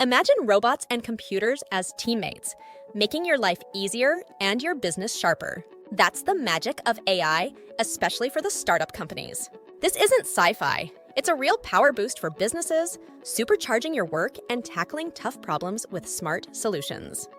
Imagine robots and computers as teammates, making your life easier and your business sharper. That's the magic of AI, especially for the startup companies. This isn't sci-fi. It's a real power boost for businesses, supercharging your work and tackling tough problems with smart solutions.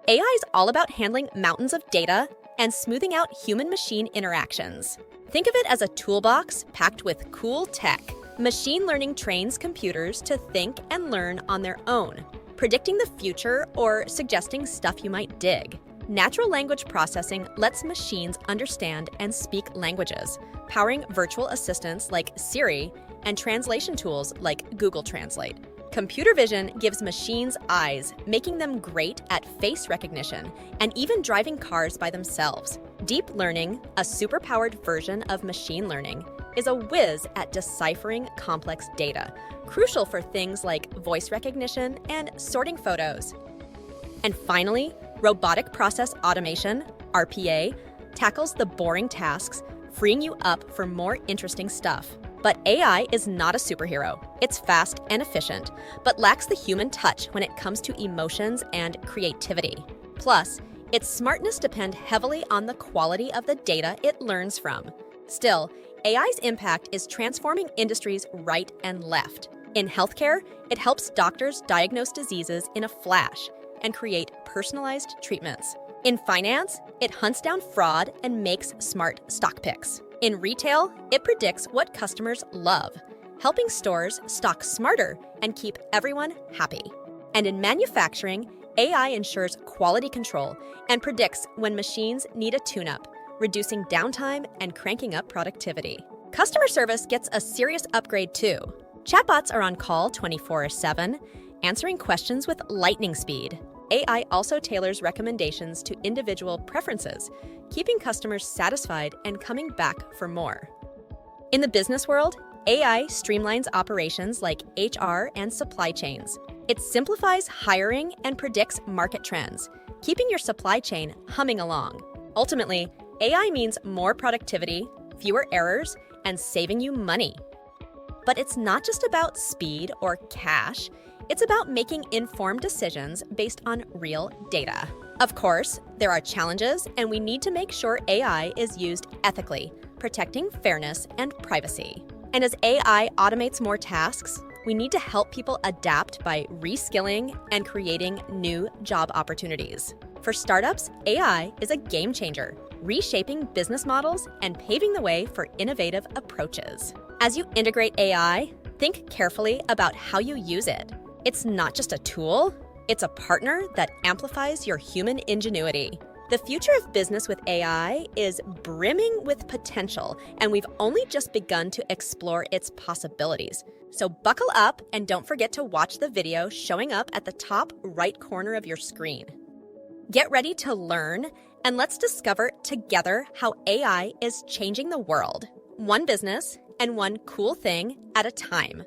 AI is all about handling mountains of data and smoothing out human-machine interactions. Think of it as a toolbox packed with cool tech. Machine learning trains computers to think and learn on their own, predicting the future or suggesting stuff you might dig. Natural language processing lets machines understand and speak languages, powering virtual assistants like Siri and translation tools like Google Translate. Computer vision gives machines eyes, making them great at face recognition and even driving cars by themselves. Deep learning, a superpowered version of machine learning, is a whiz at deciphering complex data, crucial for things like voice recognition and sorting photos. And finally, robotic process automation, RPA, tackles the boring tasks, freeing you up for more interesting stuff. But AI is not a superhero. It's fast and efficient, but lacks the human touch when it comes to emotions and creativity. Plus, its smartness depends heavily on the quality of the data it learns from. Still, AI's impact is transforming industries right and left. In healthcare, it helps doctors diagnose diseases in a flash and create personalized treatments. In finance, it hunts down fraud and makes smart stock picks. In retail, it predicts what customers love, helping stores stock smarter and keep everyone happy. And in manufacturing, AI ensures quality control and predicts when machines need a tune-up, reducing downtime and cranking up productivity. Customer service gets a serious upgrade too. Chatbots are on call 24/7, answering questions with lightning speed. AI also tailors recommendations to individual preferences, keeping customers satisfied and coming back for more. In the business world, AI streamlines operations like HR and supply chains. It simplifies hiring and predicts market trends, keeping your supply chain humming along. Ultimately, AI means more productivity, fewer errors, and saving you money. But it's not just about speed or cash. It's about making informed decisions based on real data. Of course, there are challenges, and we need to make sure AI is used ethically, protecting fairness and privacy. And as AI automates more tasks, we need to help people adapt by reskilling and creating new job opportunities. For startups, AI is a game changer, reshaping business models and paving the way for innovative approaches. As you integrate AI, think carefully about how you use it. It's not just a tool, it's a partner that amplifies your human ingenuity. The future of business with AI is brimming with potential, and we've only just begun to explore its possibilities. So buckle up and don't forget to watch the video showing up at the top right corner of your screen. Get ready to learn, and let's discover together how AI is changing the world, one business and one cool thing at a time.